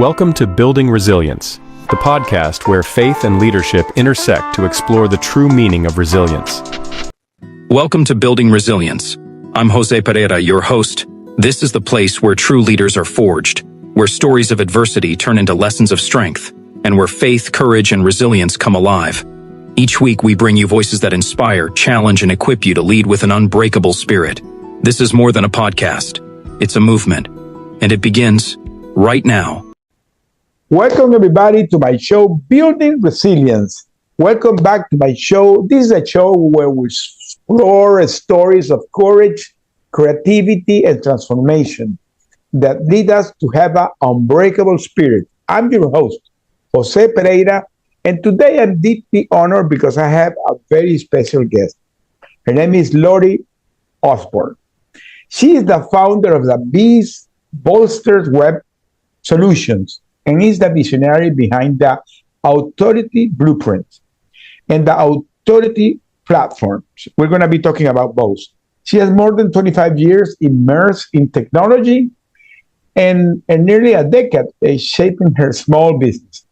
Welcome to Building Resilience, the podcast where faith and leadership intersect to explore the true meaning of resilience. Welcome to Building Resilience. I'm Jose Pereira, your host. This is the place where true leaders are forged, where stories of adversity turn into lessons of strength, and where faith, courage, and resilience come alive. Each week, we bring you voices that inspire, challenge, and equip you to lead with an unbreakable spirit. This is more than a podcast. It's a movement, and it begins right now. Welcome, everybody, to my show, Building Resilience. Welcome back to my show. This is a show where we explore stories of courage, creativity, and transformation that lead us to have an unbreakable spirit. I'm your host, Jose Pereira, and today I'm deeply honored because I have a very special guest. Her name is Lori Osborne. She is the founder of the BizBolster Web Solutions and is the visionary behind the Authority Blueprint and the Authority platforms. We're going to be talking about both. She has more than 25 years immersed in technology and nearly a decade shaping her small business.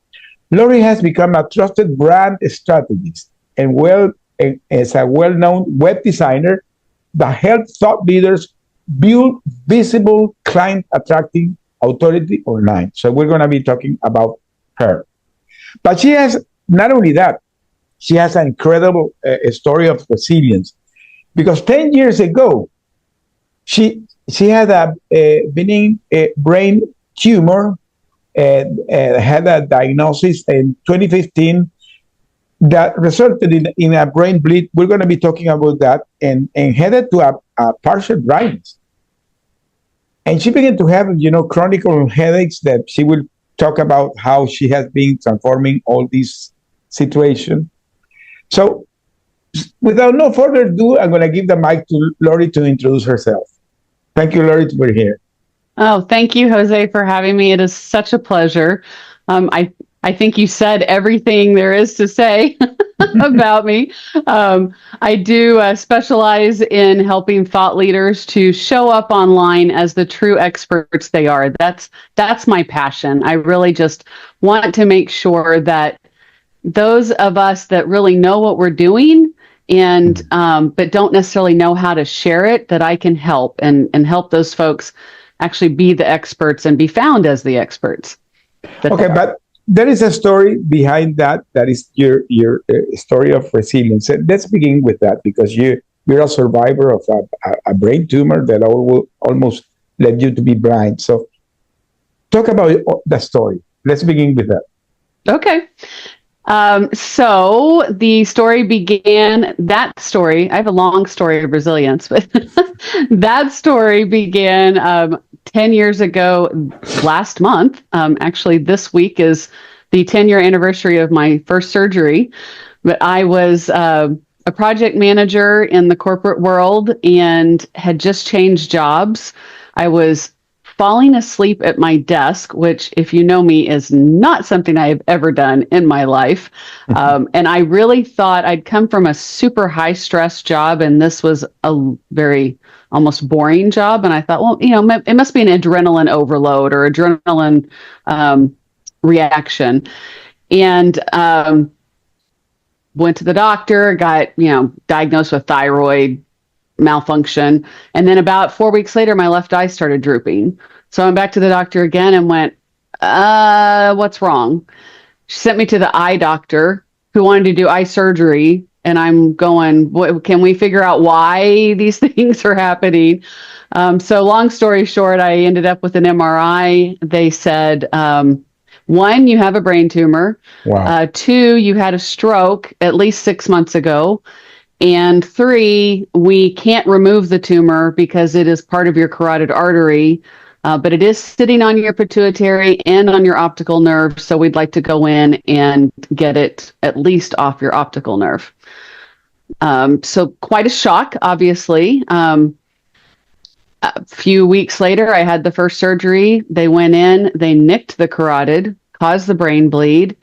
Lori has become a trusted brand strategist and as a well-known web designer that helps thought leaders build visible, client-attracting authority online. So we're going to be talking about her. But she has, not only that, she has an incredible story of resilience. Because 10 years ago, she had a benign brain tumor and had a diagnosis in 2015 that resulted in a brain bleed. We're going to be talking about that and headed to a partial blindness. And she began to have, chronic headaches that she will talk about how she has been transforming all these situations. So without no further ado, I'm going to give the mic to Lori to introduce herself. Thank you, Lori, for here. Oh, thank you, Jose, for having me. It is such a pleasure. I think you said everything there is to say about me. I do specialize in helping thought leaders to show up online as the true experts they are. That's my passion. I really just want to make sure that those of us that really know what we're doing and but don't necessarily know how to share it, that I can help and help those folks actually be the experts and be found as the experts. Okay, but there is a story behind that. That is your story of resilience. And let's begin with that because you're a survivor of a brain tumor that almost led you to be blind. So talk about the story. Let's begin with that. Okay. So the story began, I have a long story of resilience, but that story began 10 years ago last month. Actually, this week is the 10-year anniversary of my first surgery. But I was a project manager in the corporate world and had just changed jobs. I was falling asleep at my desk, which, if you know me, is not something I have ever done in my life. And I really thought I'd come from a super high stress job, and this was a very almost boring job. And I thought, well, it must be an adrenaline overload or adrenaline reaction. And went to the doctor, got, diagnosed with thyroid malfunction. And then about 4 weeks later, my left eye started drooping. So I'm back to the doctor again and went, what's wrong? She sent me to the eye doctor who wanted to do eye surgery. And I'm going, can we figure out why these things are happening? So long story short, I ended up with an MRI. They said, 1, you have a brain tumor. Wow. 2, you had a stroke at least 6 months ago. And 3, we can't remove the tumor because it is part of your carotid artery, but it is sitting on your pituitary and on your optical nerve. So we'd like to go in and get it at least off your optical nerve. So quite a shock, obviously. A few weeks later, I had the first surgery. They went in, they nicked the carotid, caused the brain bleed,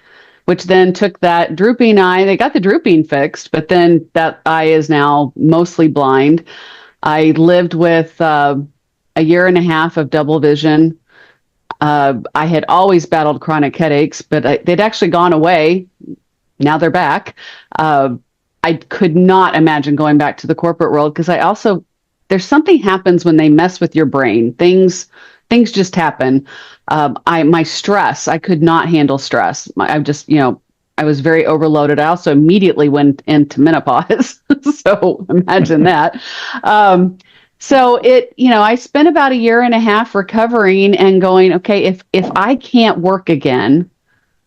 which then took that drooping eye. They got the drooping fixed, but then that eye is now mostly blind. I lived with a year and a half of double vision. I had always battled chronic headaches, but they'd actually gone away. Now they're back. I could not imagine going back to the corporate world because there's something happens when they mess with your brain. Things just happen. My stress, I could not handle stress. I was very overloaded. I also immediately went into menopause. So imagine that. I spent about a year and a half recovering and going, okay, if I can't work again,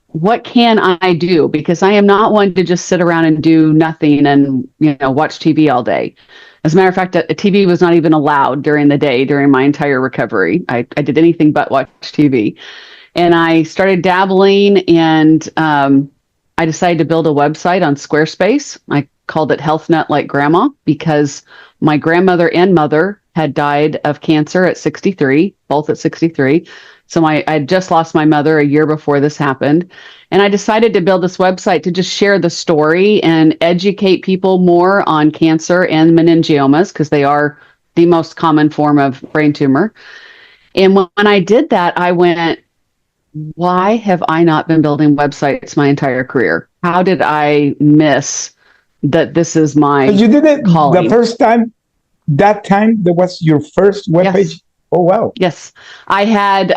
what can I do? Because I am not one to just sit around and do nothing and, watch TV all day. As a matter of fact, a TV was not even allowed during the day during my entire recovery. I did anything but watch TV. And I started dabbling, and I decided to build a website on Squarespace. I called it Health Nut Like Grandma because my grandmother and mother had died of cancer at 63, both at 63. So I had just lost my mother a year before this happened. And I decided to build this website to just share the story and educate people more on cancer and meningiomas because they are the most common form of brain tumor. And when I did that, I went, why have I not been building websites my entire career? How did I miss that this is my you did it calling? The first time, that time, that was your first webpage? Yes. Oh, wow. Yes. I had,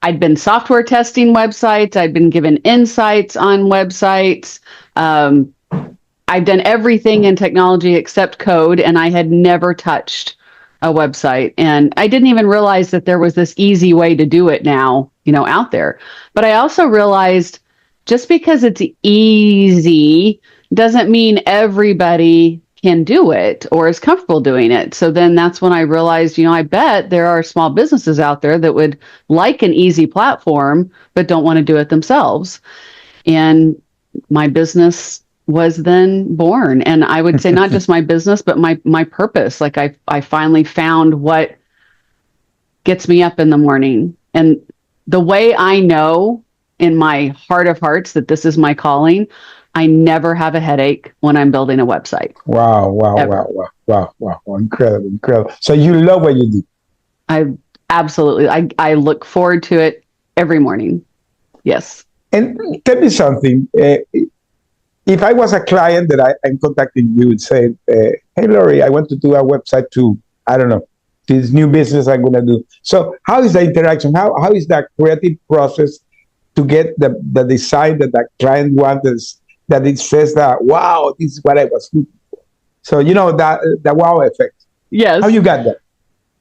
I'd been software testing websites. I'd been given insights on websites. I've done everything in technology except code, and I had never touched a website. And I didn't even realize that there was this easy way to do it now, out there. But I also realized just because it's easy doesn't mean everybody can do it or is comfortable doing it. So then that's when I realized, I bet there are small businesses out there that would like an easy platform, but don't want to do it themselves. And my business was then born. And I would say not just my business, but my purpose. Like I finally found what gets me up in the morning. And the way I know in my heart of hearts that this is my calling, I never have a headache when I'm building a website. Wow. Incredible. So you love what you do. I absolutely. I look forward to it every morning. Yes. And tell me something. If I was a client that I'm contacting you and say, hey, Lori, I want to do a website to, I don't know, this new business I'm going to do. So how is the interaction? How is that creative process to get the design that the client wants, that it says that, wow, this is what I was looking for. So, that wow effect. Yes. How you got that?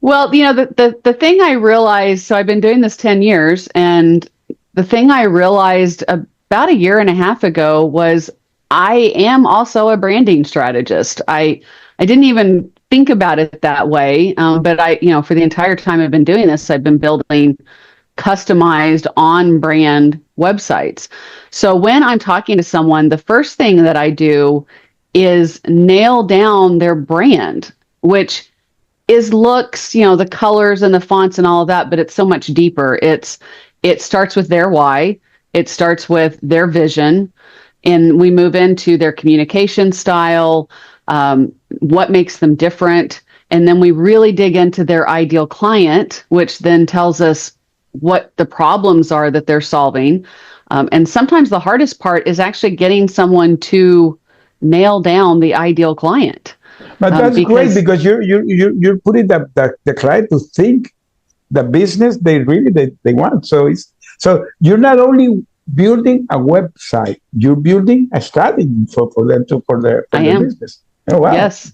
Well, the thing I realized, so I've been doing this 10 years, and the thing I realized about a year and a half ago was I am also a branding strategist. I didn't even think about it that way, but for the entire time I've been doing this, I've been building customized on-brand websites. So when I'm talking to someone, the first thing that I do is nail down their brand, which is looks, the colors and the fonts and all of that, but it's so much deeper. It starts with their why. It starts with their vision, and we move into their communication style, what makes them different, and then we really dig into their ideal client, which then tells us what the problems are that they're solving. And sometimes the hardest part is actually getting someone to nail down the ideal client. But that's great because you're putting the client to think the business they want. So you're not only building a website, you're building a strategy for them for their business. Oh wow. Yes.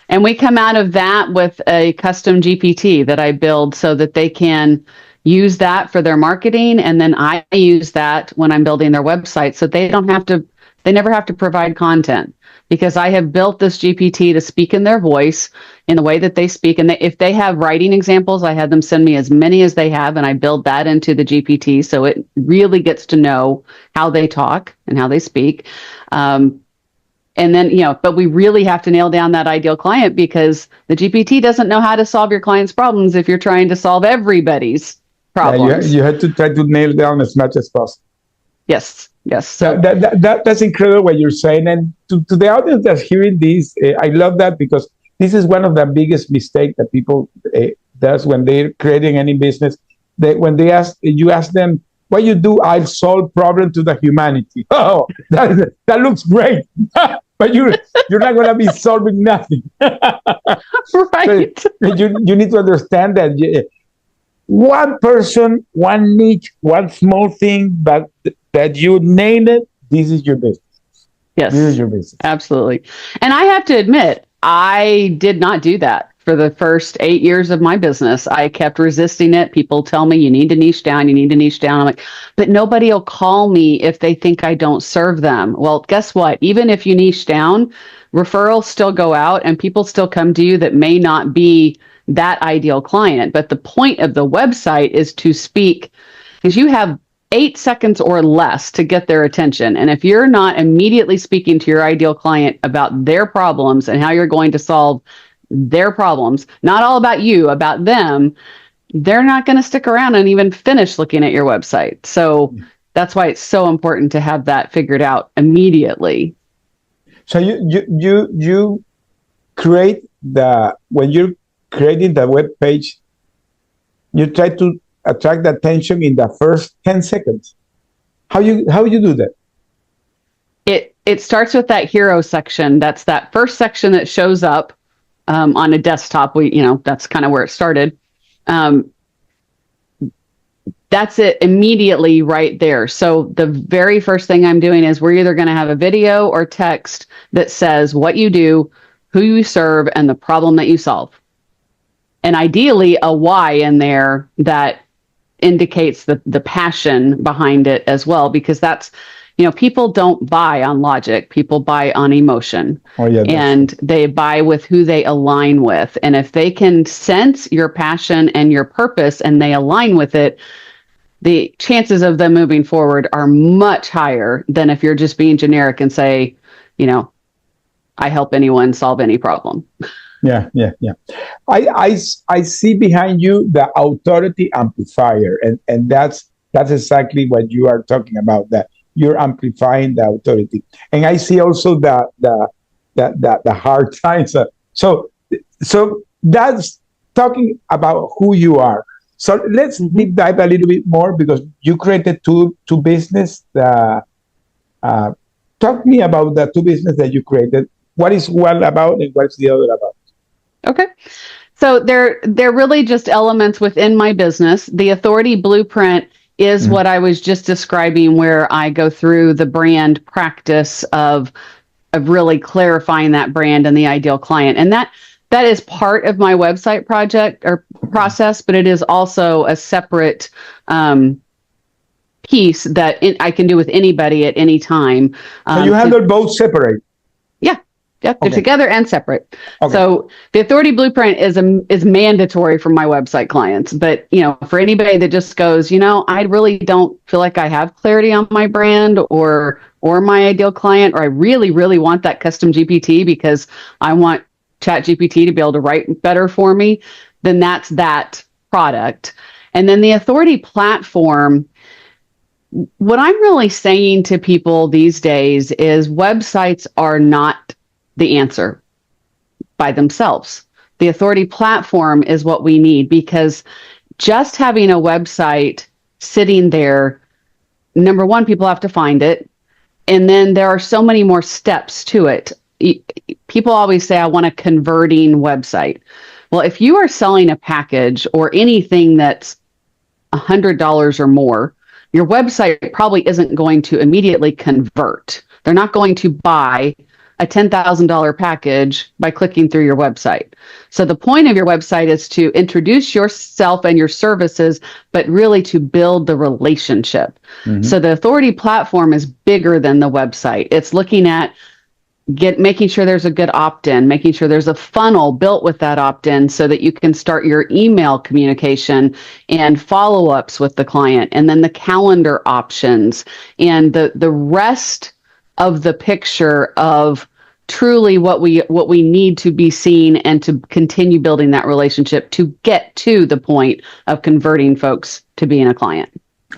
And we come out of that with a custom GPT that I build so that they can use that for their marketing. And then I use that when I'm building their website. So they never have to provide content because I have built this GPT to speak in their voice in the way that they speak. And if they have writing examples, I have them send me as many as they have. And I build that into the GPT. So it really gets to know how they talk and how they speak. And then, but we really have to nail down that ideal client because the GPT doesn't know how to solve your client's problems if you're trying to solve everybody's problems. You had to try to nail down as much as possible. Yes. So that's incredible what you're saying. And to the audience that's hearing this, I love that because this is one of the biggest mistakes that people does when they're creating any business. when you ask them what you do, I'll solve problem to the humanity. Oh, that looks great, but you're not going to be solving nothing. Right. So you need to understand that one person, one niche, one small thing that you name it. This is your business. Yes, this is your business. Absolutely. And I have to admit, I did not do that for the first 8 years of my business. I kept resisting it. People tell me you need to niche down, you need to niche down. I'm like, but nobody will call me if they think I don't serve them. Well, guess what? Even if you niche down, referrals still go out and people still come to you that may not be that ideal client. But the point of the website is to speak, because you have 8 seconds or less to get their attention. And if you're not immediately speaking to your ideal client about their problems and how you're going to solve their problems, not all about you, about them, they're not going to stick around and even finish looking at your website. So that's why it's so important to have that figured out immediately. So you create when you're creating the web page, you try to attract the attention in the first 10 seconds. How you do that? It starts with that hero section. That's that first section that shows up on a desktop. That's kind of where it started. That's it immediately right there. So the very first thing I'm doing is we're either going to have a video or text that says what you do, who you serve, and the problem that you solve. And ideally a why in there that indicates the passion behind it as well, because that's, people don't buy on logic, people buy on emotion. Oh, yeah, and they buy with who they align with. And if they can sense your passion and your purpose and they align with it, the chances of them moving forward are much higher than if you're just being generic and say, I help anyone solve any problem. Yeah. I see behind you the Authority Amplifier, and that's exactly what you are talking about. That you're amplifying the authority, and I see also the hard times. So that's talking about who you are. So let's deep dive a little bit more, because you created two business. Talk to me about the two business that you created. What is one about and what's the other about? Okay. So they're really just elements within my business. The Authority Blueprint is what I was just describing, where I go through the brand practice of really clarifying that brand and the ideal client. And that is part of my website project or process, but it is also a separate piece that I can do with anybody at any time. So you handle both separate? Yep, they're together and separate. Okay. So the Authority Blueprint is mandatory for my website clients. But, for anybody that just goes, I really don't feel like I have clarity on my brand or my ideal client, or I really, really want that custom GPT because I want ChatGPT to be able to write better for me, then that's that product. And then the Authority Platform, what I'm really saying to people these days is websites are not the answer by themselves. The Authority Platform is what we need, because just having a website sitting there, number one, people have to find it. And then there are so many more steps to it. People always say, I want a converting website. Well, if you are selling a package or anything that's $100 or more, your website probably isn't going to immediately convert. They're not going to buy a $10,000 package by clicking through your website. So the point of your website is to introduce yourself and your services, but really to build the relationship. So the Authority Platform is bigger than the website. It's looking at making sure there's a good opt-in, making sure there's a funnel built with that opt-in so that you can start your email communication and follow-ups with the client, and then the calendar options and the rest of the picture of truly what we need to be seen and to continue building that relationship to get to the point of converting folks to being a client.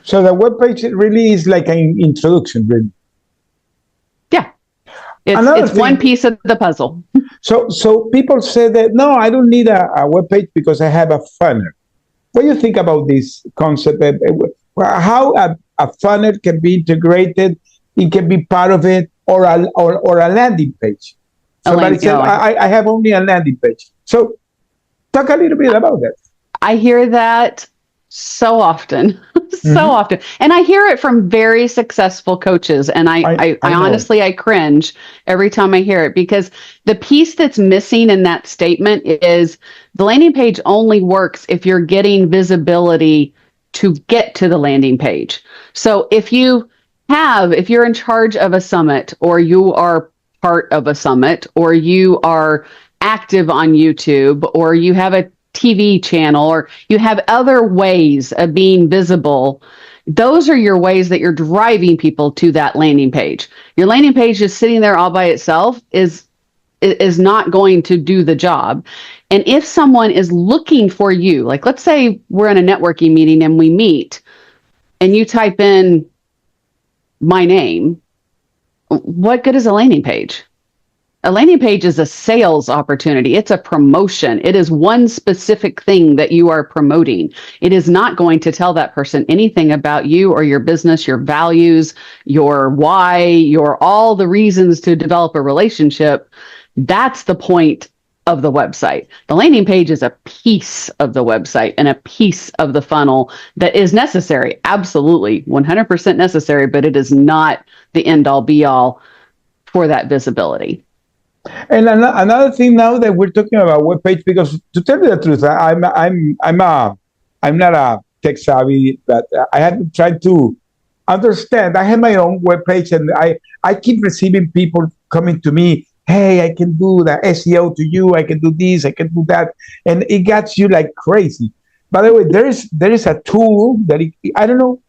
So the webpage really is like an introduction, really. Yeah. It's one piece of the puzzle. So people say that, no, I don't need a webpage because I have a funnel. what do you think about this concept? How a funnel can be integrated, it can be part of it, or a landing page. Somebody said, I have only a landing page. So talk a little bit about that. I hear that so often, often. And I hear it from very successful coaches. And I honestly, I cringe every time I hear it, because the piece that's missing in that statement is the landing page only works if you're getting visibility to get to the landing page. So if you're in charge of a summit, or you are part of a summit, or you are active on YouTube, or you have a TV channel, or you have other ways of being visible, those are your ways that you're driving people to that landing page. Your landing page just sitting there all by itself is not going to do the job. And if someone is looking for you, like let's say we're in a networking meeting and we meet, and you type in my name, what good is a landing page? A landing page is a sales opportunity. It's a promotion. It is one specific thing that you are promoting. It is not going to tell that person anything about you or your business, your values, your why, your all the reasons to develop a relationship. That's the point of the website. The landing page is a piece of the website and a piece of the funnel that is necessary. Absolutely, 100% necessary, but it is not the end all be all for that visibility. And another thing now that we're talking about web page, because to tell you the truth, I'm not a tech savvy, but I have tried to understand. I have my own web page, and I keep receiving people coming to me. Hey, I can do the SEO to you. I can do this. I can do that, and it gets you like crazy. By the way, there is a tool that I don't know,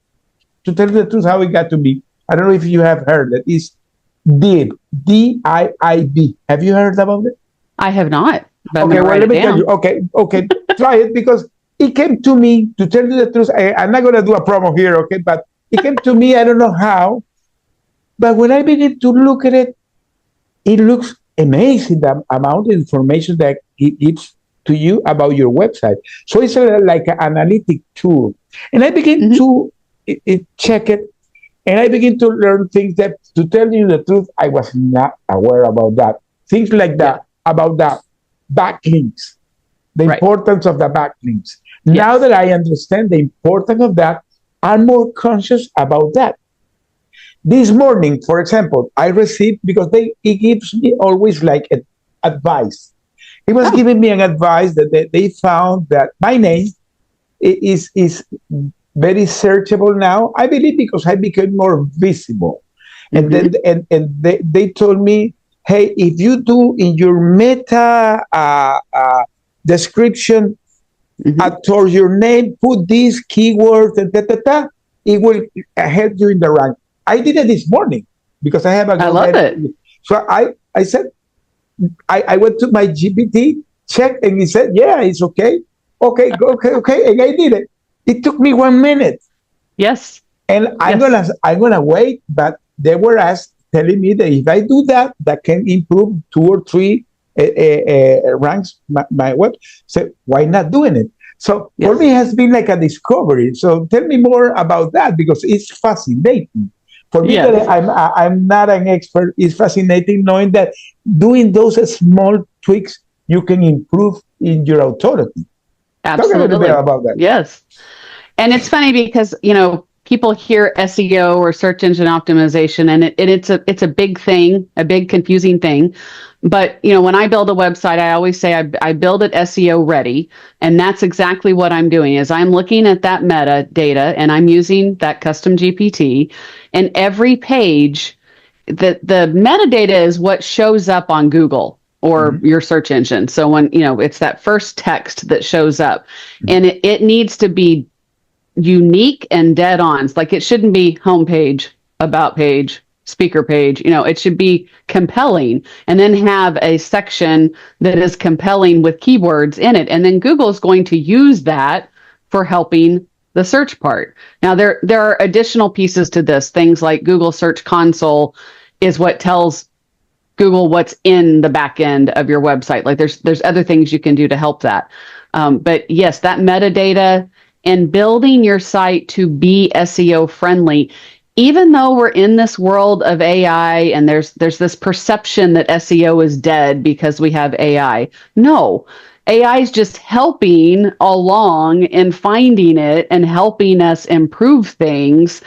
to tell you the truth, how it got to me. I don't know if you have heard that. It's DIB, DIIB. Have you heard about it? I have not. Okay, well, let me tell you. Okay, try it, because it came to me, to tell you the truth. I'm not going to do a promo here, okay? But it came to me, I don't know how. But when I began to look at it, it looks amazing, the amount of information that it gives to you about your website. So it's like an analytic tool. And I began to check it. And I begin to learn things that, to tell you the truth, I was not aware about that. Things like that, about the backlinks, the importance of the backlinks. Yes. Now that I understand the importance of that, I'm more conscious about that. This morning, for example, I received, because it gives me always like advice. It was giving me an advice that they found that my name is very searchable now, I believe, because I became more visible. And then they told me, hey, if you do in your meta description towards your name, put these keywords and it will help you in the rank. I did it this morning because I have a good I love it. So I said, I went to my GPT, checked, and he said, yeah, it's okay. Okay. And I did it. It took me 1 minute. Yes. And I'm gonna wait, but they were telling me that if I do that, that can improve 2 or 3 ranks my web. So why not doing it? So for me, it has been like a discovery. So tell me more about that, because it's fascinating. For me, that I'm not an expert. It's fascinating knowing that doing those small tweaks, you can improve in your authority. Absolutely. Talk a little bit about that. Yes. And it's funny because, people hear SEO or search engine optimization, and it's a big thing, a big confusing thing. But, when I build a website, I always say I build it SEO ready. And that's exactly what I'm doing is I'm looking at that metadata and I'm using that custom GPT, and every page, the metadata is what shows up on Google or your search engine. So when, it's that first text that shows up, and it needs to be unique and dead on. It's like, it shouldn't be homepage, about page, speaker page. It should be compelling, and then have a section that is compelling with keywords in it. And then Google is going to use that for helping the search part. Now, there are additional pieces to this. Things like Google Search Console is what tells Google what's in the back end of your website. Like there's other things you can do to help that. But yes, that metadata and building your site to be SEO friendly. Even though we're in this world of AI and there's this perception that SEO is dead because we have AI. No, AI is just helping along and finding it and helping us improve things.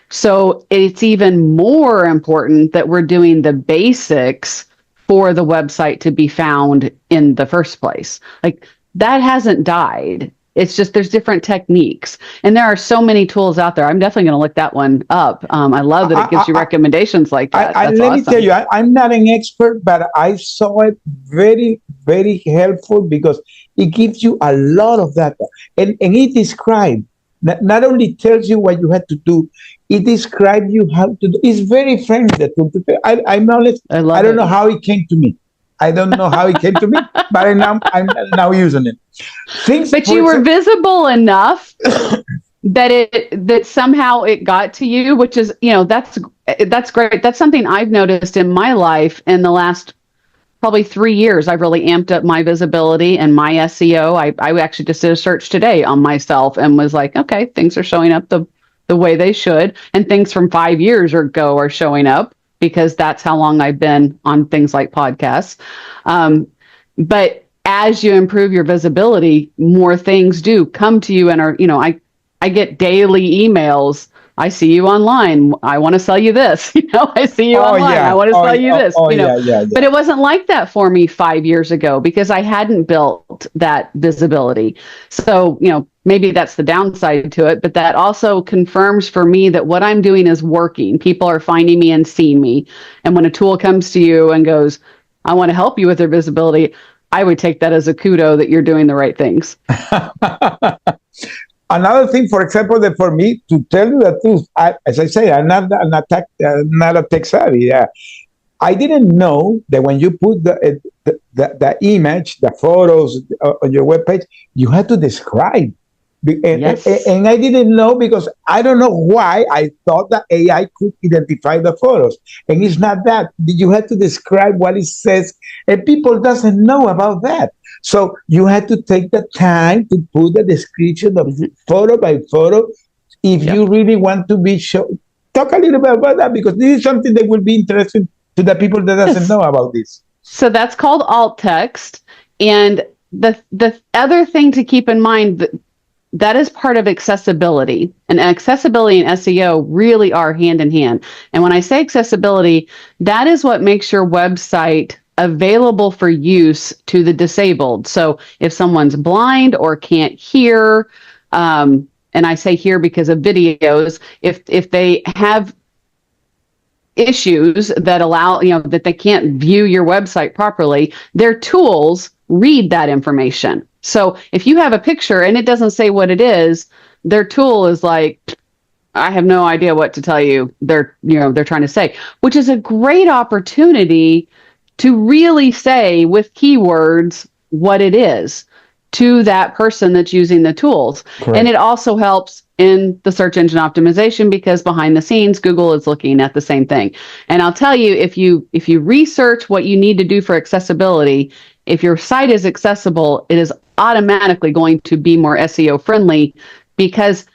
So it's even more important that we're doing the basics for the website to be found in the first place. Like that hasn't died. It's just there's different techniques, and there are so many tools out there. I'm definitely going to look that one up. I love that it gives you recommendations like that. That's let awesome. me tell you, I'm not an expert, but I saw it very, very helpful because it gives you a lot of data, and it describes not only tells you what you have to do, it describes you how to do. It's very friendly. The tool. I'm honest. I don't know how it came to me. I don't know how it came to me, but I'm now using it. But you were visible enough that somehow it got to you, which is, that's great. That's something I've noticed in my life in the last probably 3 years. I've really amped up my visibility and my SEO. I actually just did a search today on myself and was like, okay, things are showing up the way they should, and things from 5 years ago are showing up, because that's how long I've been on things like podcasts. But as you improve your visibility, more things do come to you and are, I get daily emails. I see you online. I want to sell you this. I see you online. Yeah. I want to sell you this. Yeah. But it wasn't like that for me 5 years ago because I hadn't built that visibility. So, maybe that's the downside to it, but that also confirms for me that what I'm doing is working. People are finding me and seeing me. And when a tool comes to you and goes, I want to help you with your visibility, I would take that as a kudo that you're doing the right things. Another thing, for example, that for me, to tell you the truth, as I say, I'm not a tech savvy. Yeah. I didn't know that when you put the image, the photos on your webpage, you had to describe. And I didn't know because I don't know why I thought that AI could identify the photos. And it's not that. You have to describe what it says, and people doesn't know about that. So you had to take the time to put the description of photo by photo if you really want to be shown. Talk a little bit about that, because this is something that will be interesting to the people that doesn't know about this. So that's called alt text. And the other thing to keep in mind, that is part of accessibility, and accessibility and SEO really are hand in hand. And when I say accessibility, that is what makes your website available for use to the disabled. So if someone's blind or can't hear, and I say hear because of videos, if they have issues that allow, that they can't view your website properly, their tools read that information. So if you have a picture and it doesn't say what it is, their tool is like, I have no idea what to tell you. They're trying to say, which is a great opportunity to really say with keywords what it is to that person that's using the tools. Correct. And it also helps in the search engine optimization, because behind the scenes, Google is looking at the same thing. And I'll tell you, if you research what you need to do for accessibility, if your site is accessible, it is automatically going to be more SEO friendly, because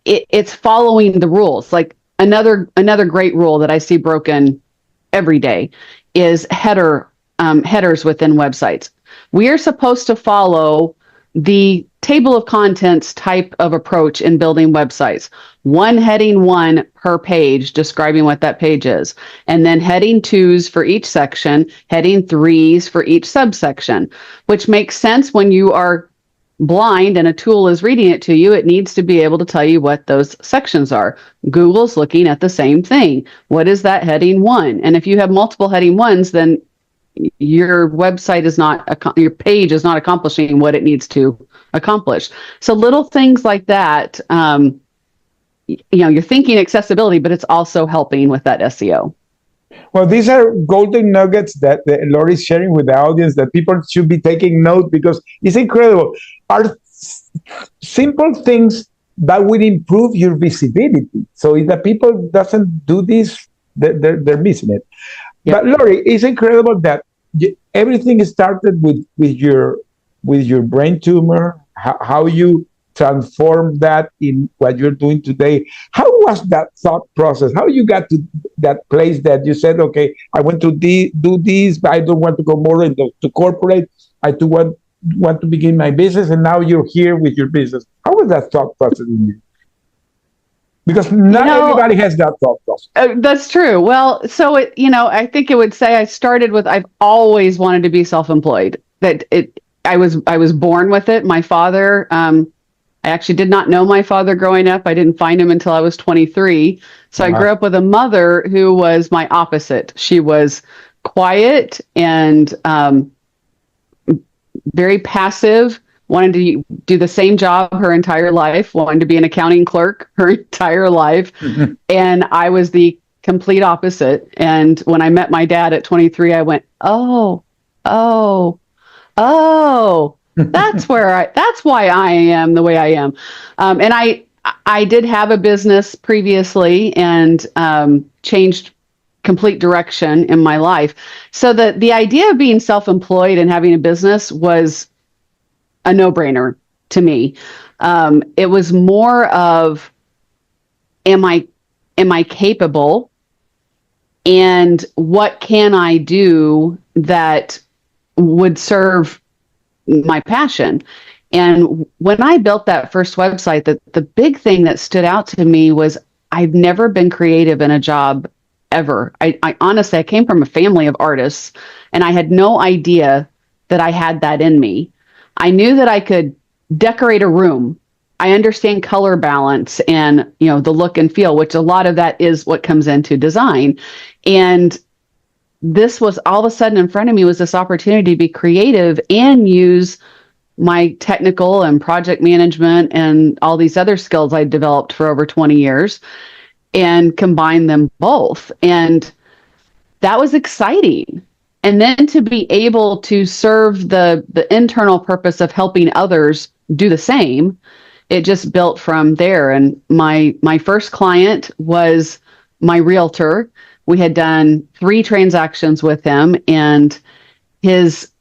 it's following the rules. Like another great rule that I see broken every day is headers within websites. We are supposed to follow the table of contents type of approach in building websites. One heading 1 per page describing what that page is, and then heading 2s for each section, heading 3s for each subsection, which makes sense when you are blind and a tool is reading it to you. It needs to be able to tell you what those sections are. Google's looking at the same thing. What is that heading 1? And if you have multiple heading 1s, then your website is not, your page is not accomplishing what it needs to accomplish. So little things like that, you're thinking accessibility, but it's also helping with that SEO. Well, these are golden nuggets that Lori is sharing with the audience that people should be taking note, because it's incredible. Are simple things that will improve your visibility. So if the people doesn't do this, they're missing it. Yep. But Lori, it's incredible that everything started with your with your brain tumor, how you transform that in what you're doing today. How was that thought process? How you got to that place that you said, okay, I want to do this, but I don't want to go more into corporate. I do want to begin my business, and now you're here with your business. How was that thought process in you? Because not everybody has that thought process. That's true. Well, so I think it would say I started with, I've always wanted to be self-employed. I was born with it. My father, I actually did not know my father growing up. I didn't find him until I was 23. So I grew up with a mother who was my opposite. She was quiet and very passive, wanted to do the same job her entire life, wanted to be an accounting clerk her entire life. Mm-hmm. And I was the complete opposite. And when I met my dad at 23, I went, oh, that's why I am the way I am. And I did have a business previously and changed complete direction in my life. So the idea of being self-employed and having a business was a no-brainer to me. It was more of, am I capable, and what can I do that would serve my passion? And when I built that first website, the big thing that stood out to me was I've never been creative in a job ever. I honestly, I came from a family of artists, and I had no idea that I had that in me. I knew that I could decorate a room. I understand color balance and, the look and feel, which a lot of that is what comes into design. And this was all of a sudden in front of me was this opportunity to be creative and use my technical and project management and all these other skills I developed for over 20 years and combine them both. And that was exciting. And then to be able to serve the internal purpose of helping others do the same, it just built from there. And my first client was my realtor. We had done 3 transactions with him, and his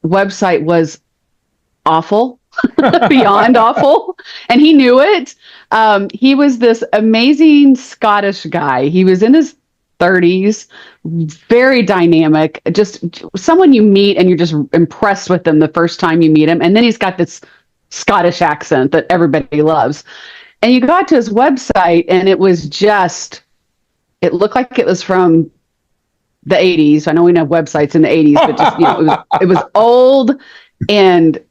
website was awful, beyond awful. And he knew it. He was this amazing Scottish guy. He was in his 30s, very dynamic, just someone you meet and you're just impressed with them the first time you meet him. And then he's got this Scottish accent that everybody loves. And you got to his website and it looked like it was from the 80s. I know we didn't have websites in the 80s, but just, it was old, and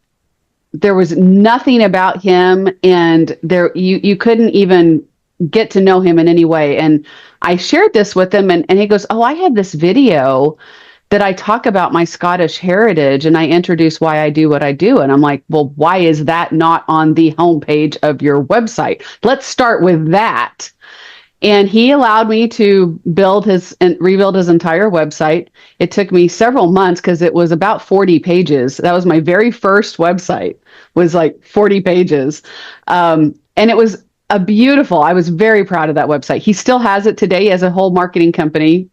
there was nothing about him, and you couldn't even get to know him in any way. And I shared this with him, and he goes, oh, I have this video that I talk about my Scottish heritage, and I introduce why I do what I do. And I'm like, well, why is that not on the homepage of your website? Let's start with that. And he allowed me to rebuild his entire website. It took me several months because it was about 40 pages. That was my very first website, was like 40 pages. And it was I was very proud of that website. He still has it today as a whole marketing company,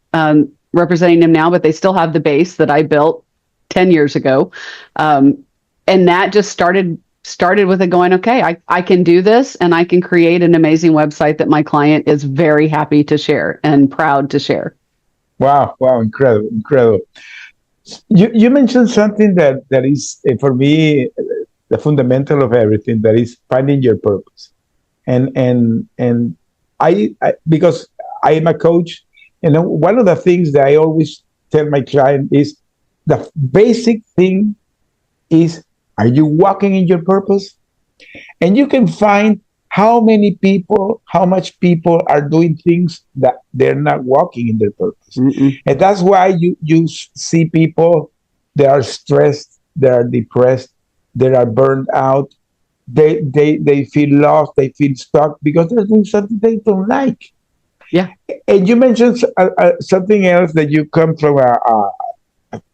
representing him now, but they still have the base that I built 10 years ago. And that just started with it going, okay, I can do this, and I can create an amazing website that my client is very happy to share and proud to share. Wow, incredible. You mentioned something that is, for me, the fundamental of everything, that is finding your purpose. And I because I am a coach, and one of the things that I always tell my client is the basic thing is, are you walking in your purpose? And you can find how much people are doing things that they're not walking in their purpose. Mm-mm. And that's why you see people that are stressed, they are depressed, they are burned out, they feel lost, they feel stuck because they're doing something they don't like. Yeah. And you mentioned something else, that you come from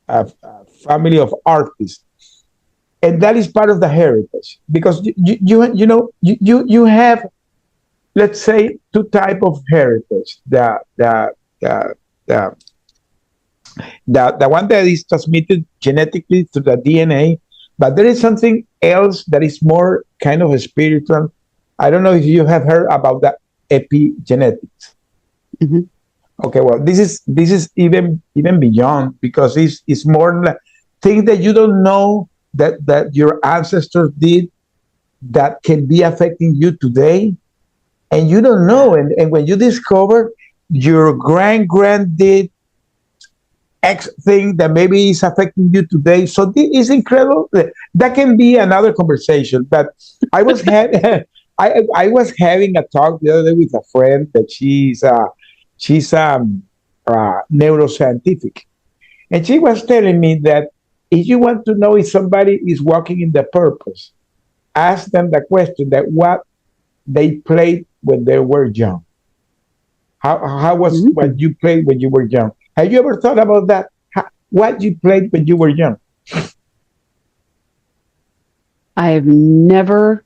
a family of artists. And that is part of the heritage, because you have, let's say, 2 types of heritage. The one that is transmitted genetically through the DNA, But there is something else that is more kind of spiritual. I don't know if you have heard about that epigenetics. Mm-hmm. Okay, well, this is even beyond, because it's more like things that you don't know that your ancestors did that can be affecting you today, and you don't know. And when you discover your grand did X thing that maybe is affecting you today, so this is incredible. That can be another conversation. But I was I was having a talk the other day with a friend that she's neuroscientific, and she was telling me that if you want to know if somebody is walking in the purpose, ask them the question that what they played when they were young. How was what you played when you were young? Have you ever thought about that? What you played when you were young? I have never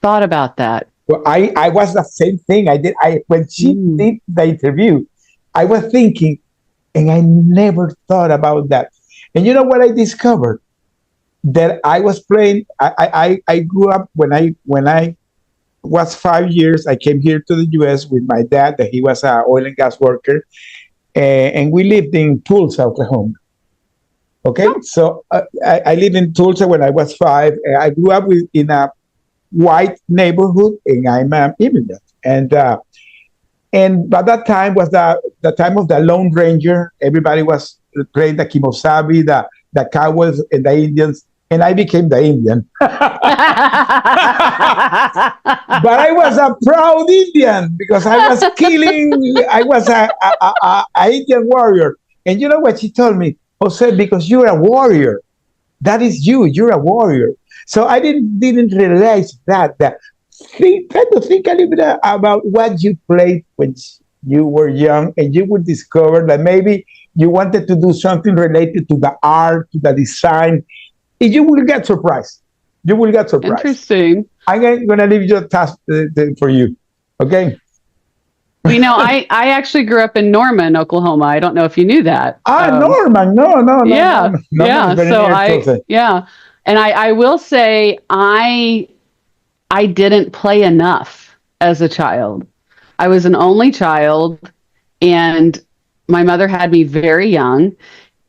thought about that. Well, I was the same thing. When she did the interview, I was thinking, and I never thought about that. And you know what I discovered? That I was playing. I grew up when I was 5 years. I came here to the U.S. with my dad. That he was an oil and gas worker, and we lived in Tulsa, Oklahoma. Okay, so I lived in Tulsa when I was 5. I grew up in a white neighborhood, and I'm an immigrant. And by that time was the time of the Lone Ranger. Everybody was playing the Kimosabi, the Cowboys, and the Indians. And I became the Indian. But I was a proud Indian because I was killing. I was a Indian warrior. And you know what she told me? Jose, because you're a warrior. That is you. You're a warrior. So I didn't realize that. Try to think a little bit about what you played when you were young, and you would discover that maybe you wanted to do something related to the art, to the design. You will get surprised. You will get surprised. Interesting. I'm going to leave your task for you. Okay? You know, I actually grew up in Norman, Oklahoma. I don't know if you knew that. Norman. No. Yeah. No, yeah. So and I will say I didn't play enough as a child. I was an only child, and my mother had me very young,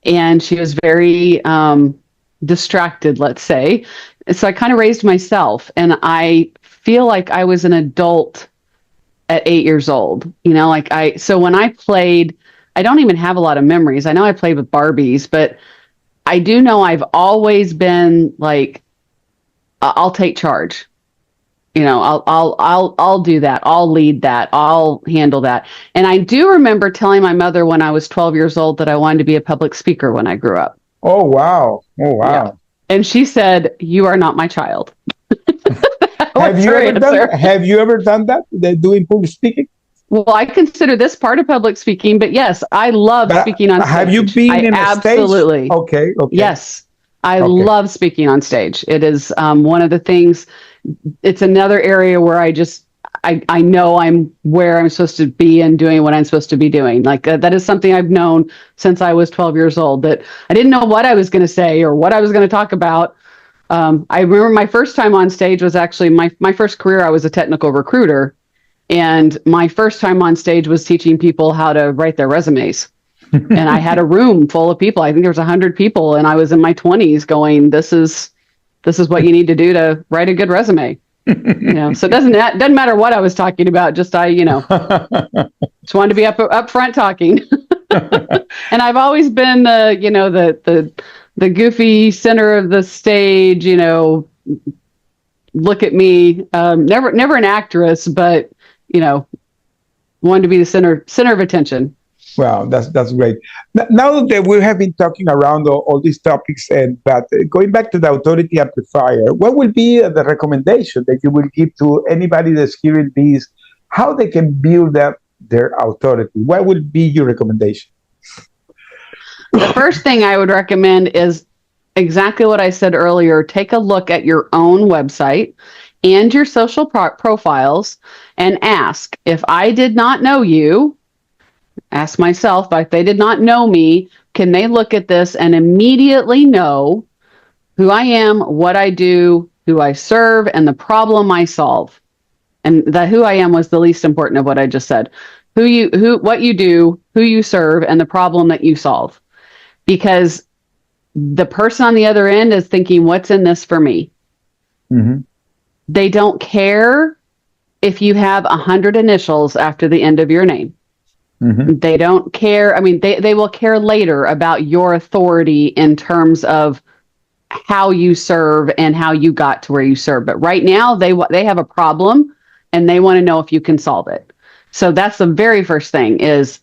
and she was very distracted, let's say. So I kind of raised myself, and I feel like I was an adult at 8 years old. You know, so when I played, I don't even have a lot of memories. I know I played with Barbies, but I do know I've always been like, I'll take charge. You know, I'll do that. I'll lead that. I'll handle that. And I do remember telling my mother when I was 12 years old that I wanted to be a public speaker when I grew up. Oh, wow. Yeah. And she said, "You are not my child." Have you ever done that? Doing public speaking? Well, I consider this part of public speaking, but yes, I love speaking on stage. Have you been in a stage? Absolutely. Okay. Yes, I love speaking on stage. It is one of the things. It's another area where I know I'm where I'm supposed to be and doing what I'm supposed to be doing. Like that is something I've known since I was 12 years old, that I didn't know what I was going to say or what I was going to talk about. I remember my first time on stage was actually my first career. I was a technical recruiter, and my first time on stage was teaching people how to write their resumes. And I had a room full of people. I think there was 100 people, and I was in my 20s going, this is what you need to do to write a good resume. You know, so it doesn't matter what I was talking about. Just just wanted to be up front talking. And I've always been the goofy center of the stage. You know, look at me. Never an actress, but wanted to be the center of attention. Wow, that's great. Now that we have been talking around all these topics, but going back to the Authority Amplifier, what will be the recommendation that you will give to anybody that's hearing this, how they can build up their authority? What will be your recommendation? The first thing I would recommend is exactly what I said earlier. Take a look at your own website and your social profiles and ask, if I did not know you, ask myself, if they did not know me, can they look at this and immediately know who I am, what I do, who I serve, and the problem I solve. And that who I am was the least important of what I just said. What you do, who you serve, and the problem that you solve. Because the person on the other end is thinking, what's in this for me? Mm-hmm. They don't care if you have 100 initials after the end of your name. Mm-hmm. They don't care. I mean, they will care later about your authority in terms of how you serve and how you got to where you serve. But right now, they have a problem and they want to know if you can solve it. So that's the very first thing is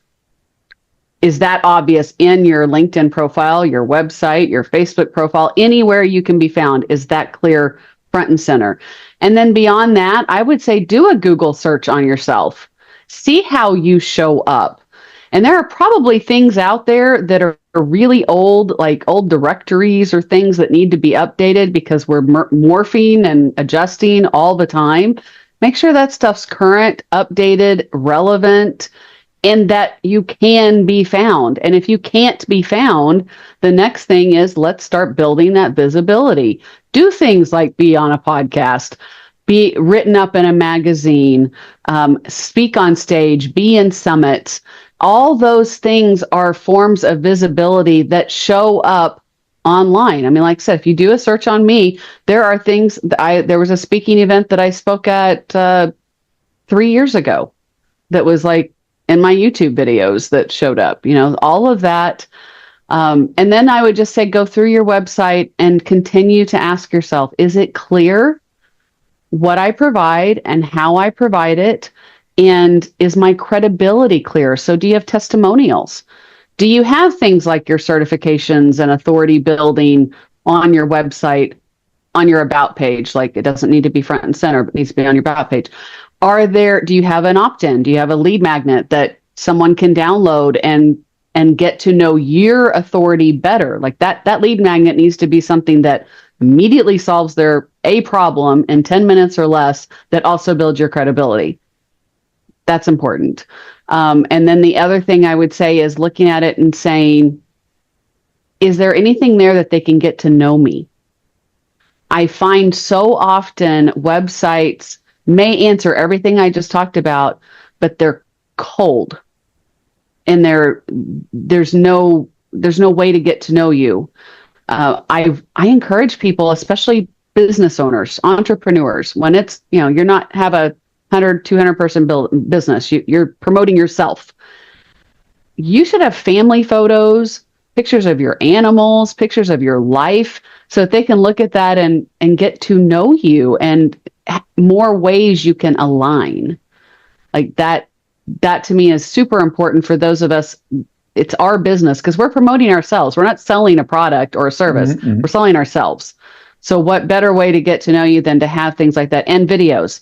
that obvious in your LinkedIn profile, your website, your Facebook profile, anywhere you can be found? Is that clear front and center? And then beyond that, I would say do a Google search on yourself. See how you show up. And there are probably things out there that are really old, like old directories or things that need to be updated because we're morphing and adjusting all the time. Make sure that stuff's current, updated, relevant, and that you can be found. And if you can't be found, the next thing is let's start building that visibility. Do things like be on a podcast, be written up in a magazine, speak on stage, be in summits. All those things are forms of visibility that show up online. I mean, like I said, if you do a search on me, there are things. There was a speaking event that I spoke at 3 years ago that was like in my YouTube videos that showed up, all of that. And then I would just say, go through your website and continue to ask yourself, is it clear what I provide and how I provide it? And is my credibility clear? So do you have testimonials? Do you have things like your certifications and authority building on your website, on your about page? Like it doesn't need to be front and center, but it needs to be on your about page. Do you have an opt-in? Do you have a lead magnet that someone can download and get to know your authority better? Like that lead magnet needs to be something that immediately solves a problem in 10 minutes or less that also builds your credibility. That's important. And then the other thing I would say is looking at it and saying, is there anything there that they can get to know me? I find so often websites may answer everything I just talked about, but they're cold. And there's no way to get to know you. I encourage people, especially business owners, entrepreneurs, when it's, you're not have a 100, 200 person business, you're promoting yourself. You should have family photos, pictures of your animals, pictures of your life, so that they can look at that and get to know you and more ways you can align. Like that to me is super important for those of us. It's our business because we're promoting ourselves. We're not selling a product or a service. Mm-hmm. We're selling ourselves. So what better way to get to know you than to have things like that and videos,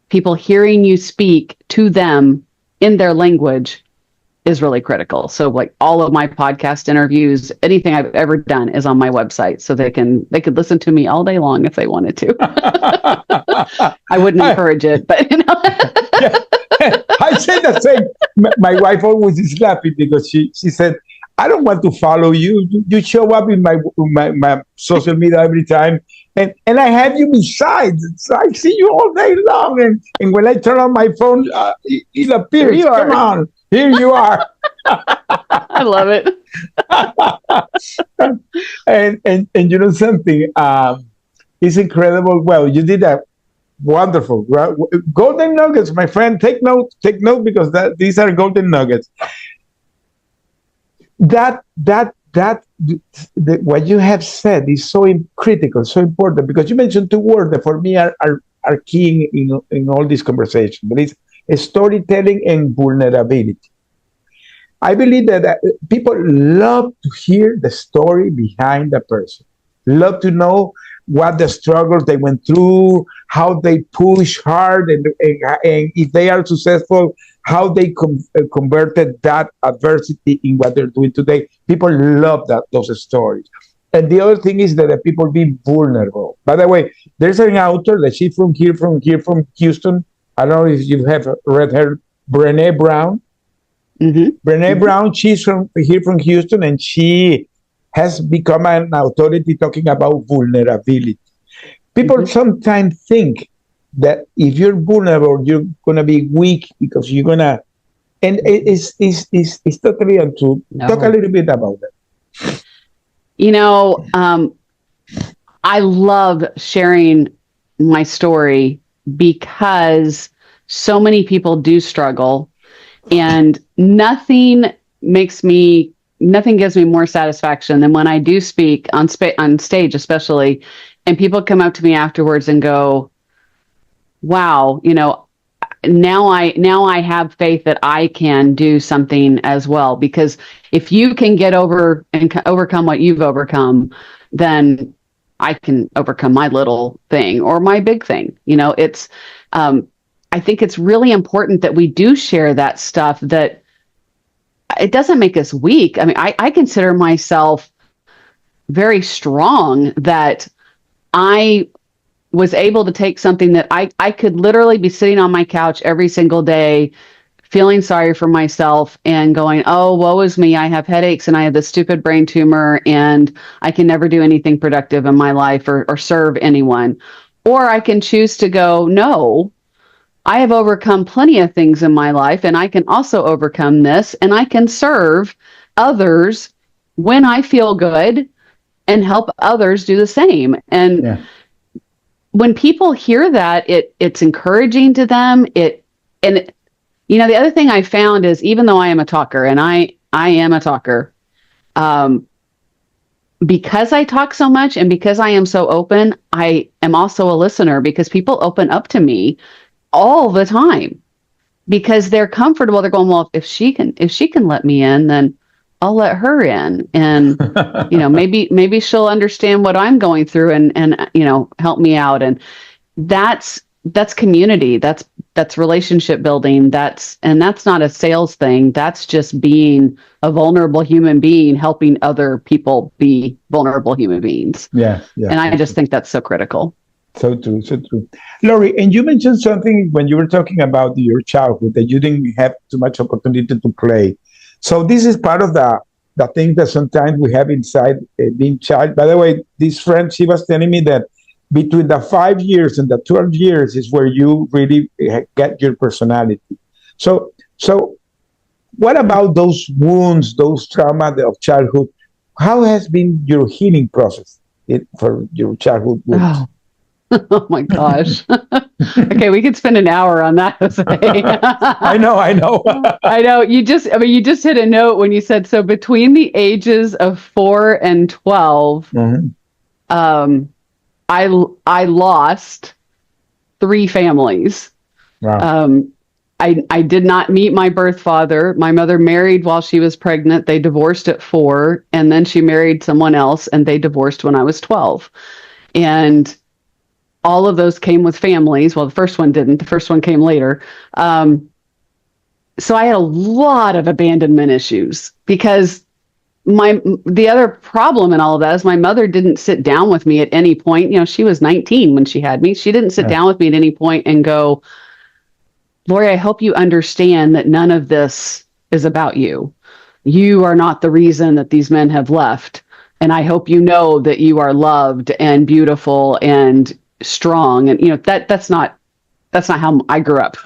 people hearing you speak to them in their language is really critical. So like all of my podcast interviews, anything I've ever done is on my website. So they could listen to me all day long if they wanted to. I wouldn't encourage it, but Yeah. I say the same. My wife always is laughing because she said, I don't want to follow you. You show up in my social media every time. And I have you besides. So I see you all day long. And when I turn on my phone, it appears. Come on. Here you are. I love it. and you know something? It's incredible. Well, you did that. Wonderful. Golden nuggets, my friend. Take note because these are golden nuggets. That what you have said is so critical, so important, because you mentioned two words that for me are key in all this conversation. But it's storytelling and vulnerability. I believe that people love to hear the story behind the person, love to know what the struggles they went through, how they push hard, and if they are successful, how they converted that adversity in what they're doing today. People love those stories. And the other thing is that the people be vulnerable. By the way, there's an author that she's from Houston. I don't know if you have read her, Brené Brown. Mm-hmm. Brené Brown, she's from Houston, and she has become an authority talking about vulnerability. People sometimes think that if you're vulnerable, you're going to be weak because you're going to, and it's totally untrue. No. Talk a little bit about that. You know, I love sharing my story because so many people do struggle, and nothing gives me more satisfaction than when I do speak on stage, especially, and people come up to me afterwards and go, wow, you know, now I have faith that I can do something as well. Because if you can get over and overcome what you've overcome, then I can overcome my little thing or my big thing. You know, it's, I think it's really important that we do share that stuff, that it doesn't make us weak. I mean, I consider myself very strong, that I was able to take something that I could literally be sitting on my couch every single day, feeling sorry for myself and going, oh, woe is me. I have headaches and I have this stupid brain tumor and I can never do anything productive in my life or serve anyone. Or I can choose to go, no, I have overcome plenty of things in my life and I can also overcome this, and I can serve others when I feel good and help others do the same. And when people hear that, it's encouraging to them. You know, the other thing I found is, even though I am a talker, and I am a talker, because I talk so much and because I am so open, I am also a listener, because people open up to me all the time because they're comfortable. They're going, well, if she can let me in, then I'll let her in. And, you know, maybe she'll understand what I'm going through and, you know, help me out. And that's community. That's relationship building. That's not a sales thing. That's just being a vulnerable human being, helping other people be vulnerable human beings. Yeah. And I just think that's so critical. So true. Lori, and you mentioned something when you were talking about your childhood, that you didn't have too much opportunity to play. So this is part of the thing that sometimes we have inside being child. By the way, this friend, she was telling me that between the 5 years and the 12 years is where you really get your personality. So what about those wounds, those trauma of childhood? How has been your healing process for your childhood wounds? Oh my gosh. Okay, we could spend an hour on that, Jose. I know. I know. You just hit a note when you said, so between the ages of 4 and 12, I lost 3 families. Wow. I did not meet my birth father. My mother married while she was pregnant. They divorced at 4, and then she married someone else, and they divorced when I was 12. And all of those came with families. Well, the first one didn't. The first one came later. So I had a lot of abandonment issues, because the other problem in all of that is my mother didn't sit down with me at any point. You know, she was 19 when she had me. She didn't sit down with me at any point and go, Lori, I hope you understand that none of this is about you. You are not the reason that these men have left. And I hope you know that you are loved and beautiful and strong. And, you know, that's not how I grew up.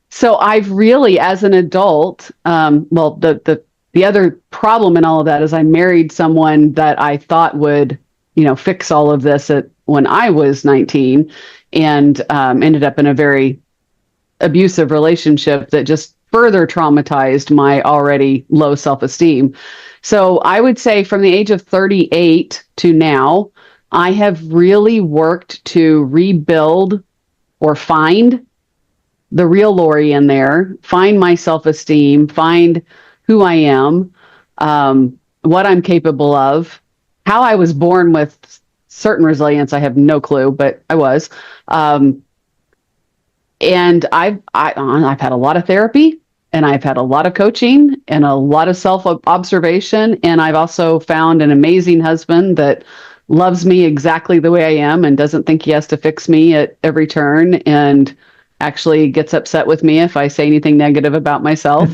So I've really, as an adult, well, the other problem in all of that is I married someone that I thought would, you know, fix all of this when I was 19, and ended up in a very abusive relationship that just further traumatized my already low self-esteem. So I would say from the age of 38 to now, I have really worked to rebuild or find the real Lori in there, find my self-esteem, find who I am, what I'm capable of, how I was born with certain resilience. I have no clue, but I was. And I've had a lot of therapy, and I've had a lot of coaching and a lot of self-observation. And I've also found an amazing husband that loves me exactly the way I am and doesn't think he has to fix me at every turn, and actually gets upset with me if I say anything negative about myself.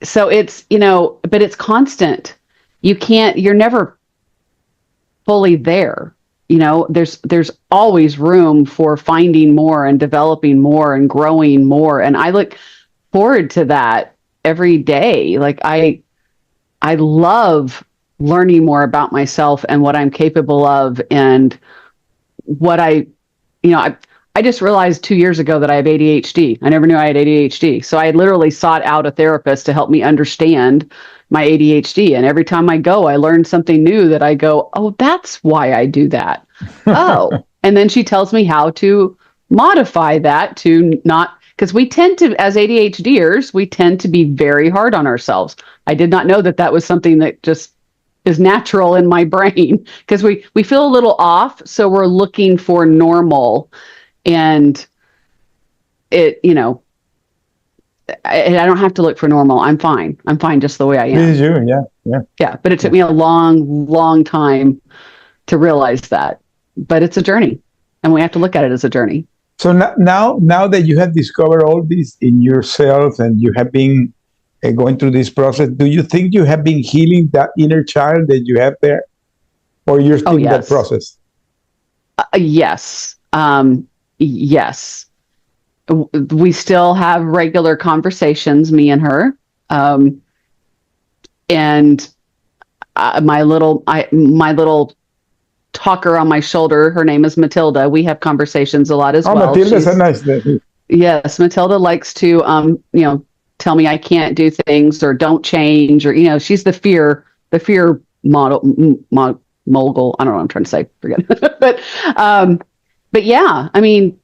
So it's, but it's constant. You're never fully there. There's always room for finding more and developing more and growing more. And I look forward to that every day. Like I love learning more about myself and what I'm capable of, and what I just realized 2 years ago that I have ADHD. I never knew I had ADHD. So I literally sought out a therapist to help me understand my ADHD. And every time I go, I learn something new that I go, oh, that's why I do that. Oh, and then she tells me how to modify that to not, because we tend to, as ADHDers, we tend to be very hard on ourselves. I did not know that that was something that just is natural in my brain, because we feel a little off. So we're looking for normal. And I don't have to look for normal. I'm fine. I'm fine just the way I am. It is you, yeah. Yeah, but it took me a long, long time to realize that. But it's a journey, and we have to look at it as a journey. So now that you have discovered all this in yourself, and you have been going through this process, do you think you have been healing that inner child that you have there, or you're still in that process? Yes. Yes. We still have regular conversations, me and her. And my little talker on my shoulder, her name is Matilda. We have conversations a lot as well. Matilda's a nice name. Yes, Matilda likes to, tell me I can't do things or don't change, or, she's the fear mogul. I don't know what I'm trying to say. Forget it. But yeah, I mean,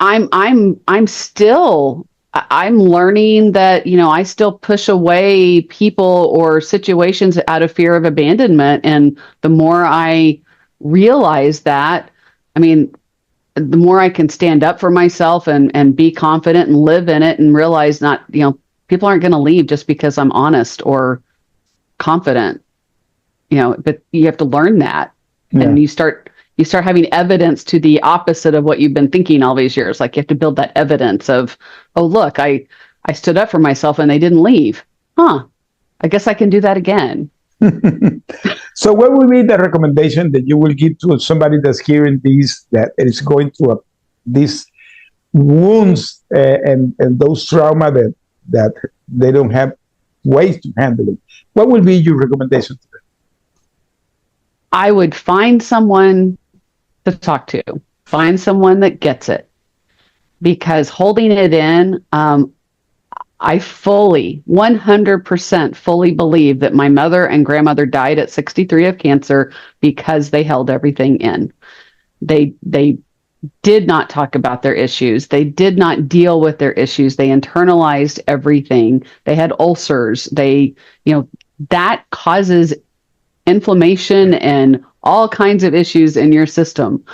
I'm learning that, I still push away people or situations out of fear of abandonment. And the more I realize that, I mean, the more I can stand up for myself and be confident and live in it, and realize people aren't going to leave just because I'm honest or confident, but you have to learn that. Yeah. And you start having evidence to the opposite of what you've been thinking all these years. Like, you have to build that evidence of, oh, look, I stood up for myself and they didn't leave. I guess I can do that again. So what would be the recommendation that you will give to somebody that's hearing this, that is going through these wounds and those trauma that they don't have ways to handle it? What would be your recommendation to them? I would find someone to talk to. Find someone that gets it. Because holding it in, I 100% fully believe that my mother and grandmother died at 63 of cancer because they held everything in. They did not talk about their issues. They did not deal with their issues. They internalized everything. They had ulcers. That causes inflammation and all kinds of issues in your system.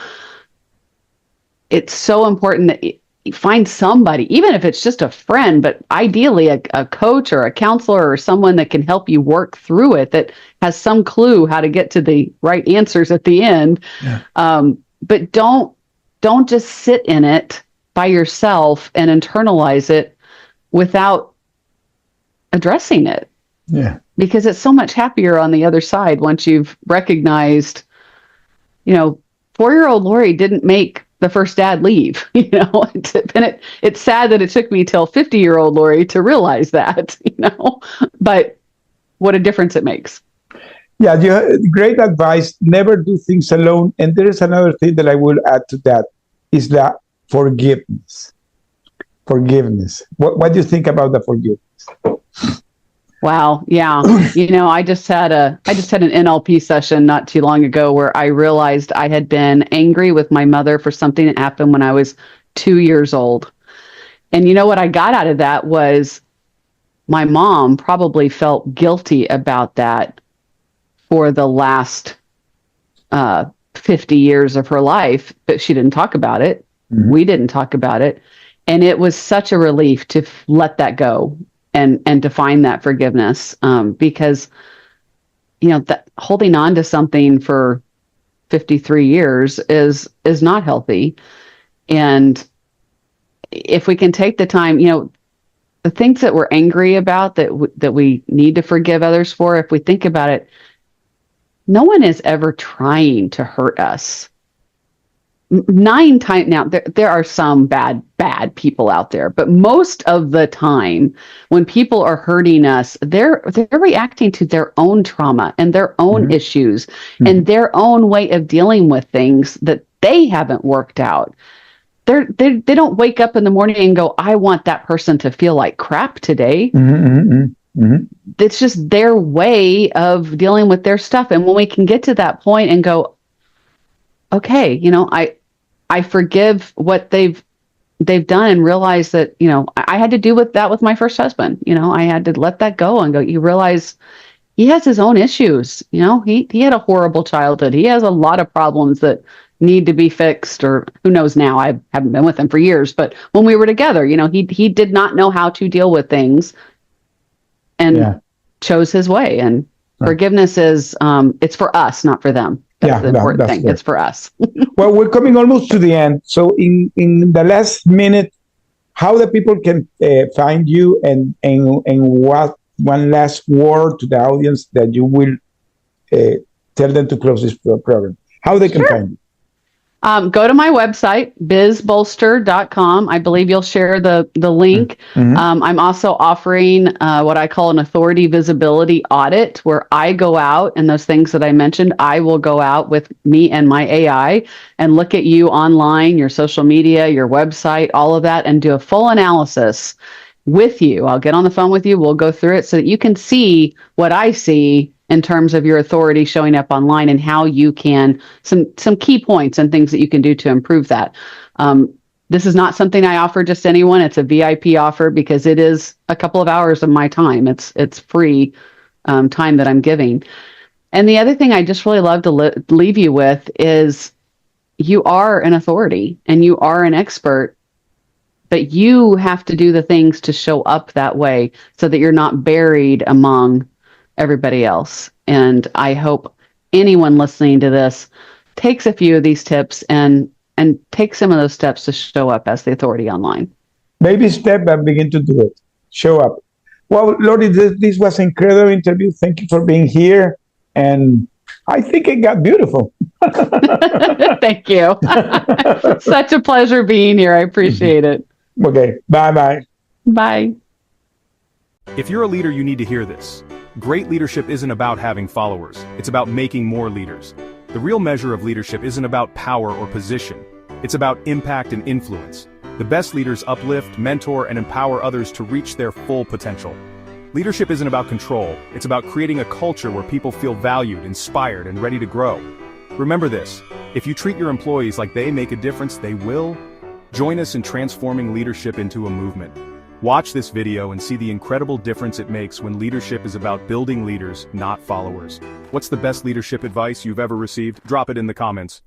It's so important that you find somebody, even if it's just a friend, but ideally a coach or a counselor or someone that can help you work through it, that has some clue how to get to the right answers at the end. Yeah. But don't just sit in it by yourself and internalize it without addressing it. Yeah. Because it's so much happier on the other side once you've recognized, 4-year-old Lori didn't make the first dad leave, and it's sad that it took me till 50-year-old Lori to realize that, but what a difference it makes. Yeah, great advice. Never do things alone. And there is another thing that I will add to that, is that forgiveness. What do you think about the forgiveness? Wow. Yeah. I just had an NLP session not too long ago where I realized I had been angry with my mother for something that happened when I was 2 years old. And what I got out of that was my mom probably felt guilty about that for the last 50 years of her life, but she didn't talk about it. Mm-hmm. We didn't talk about it. And it was such a relief to let that go. And to find that forgiveness, because, that holding on to something for 53 years is not healthy. And if we can take the time, the things that we're angry about that we need to forgive others for, if we think about it, no one is ever trying to hurt us. 9 times now, there are some bad people out there, but most of the time when people are hurting us, they're reacting to their own trauma and their own issues and their own way of dealing with things that they haven't worked out. They don't wake up in the morning and go, I want that person to feel like crap today. It's just their way of dealing with their stuff. And when we can get to that point and go, okay, I forgive what they've done, and realize that, I had to do with that with my first husband. I had to let that go and go, you realize he has his own issues. He had a horrible childhood. He has a lot of problems that need to be fixed, or who knows now. I haven't been with him for years, but when we were together, he did not know how to deal with things and chose his way. And forgiveness is, it's for us, not for them. That's the important thing. Good. It's for us. Well, we're coming almost to the end. So in the last minute, how the people can find you, and what one last word to the audience that you will tell them to close this program, how they can find you. Go to my website, BizBolster.com. I believe you'll share the link. I'm also offering what I call an authority visibility audit, where I go out, and those things that I mentioned, I will go out with me and my AI and look at you online, your social media, your website, all of that, and do a full analysis with you. I'll get on the phone with you. We'll go through it so that you can see what I see in terms of your authority showing up online, and how you can, some key points and things that you can do to improve that. This is not something I offer just anyone. It's a VIP offer because it is a couple of hours of my time. It's free time that I'm giving. And the other thing I just really love to leave you with is, you are an authority and you are an expert, but you have to do the things to show up that way so that you're not buried among everybody else. And I hope anyone listening to this takes a few of these tips and take some of those steps to show up as the authority online. Baby step and begin to do it. Show up. Well, Lori, this was an incredible interview. Thank you for being here. And I think it got beautiful. Thank you. Such a pleasure being here. I appreciate it. Okay. Bye-bye. Bye. If you're a leader, you need to hear this. Great leadership isn't about having followers. It's about making more leaders. The real measure of leadership isn't about power or position. It's about impact and influence. The best leaders uplift, mentor, and empower others to reach their full potential. Leadership isn't about control. It's about creating a culture where people feel valued, inspired, and ready to grow. Remember this: if you treat your employees like they make a difference, they will. Join us in transforming leadership into a movement. Watch this video and see the incredible difference it makes when leadership is about building leaders, not followers. What's the best leadership advice you've ever received? Drop it in the comments.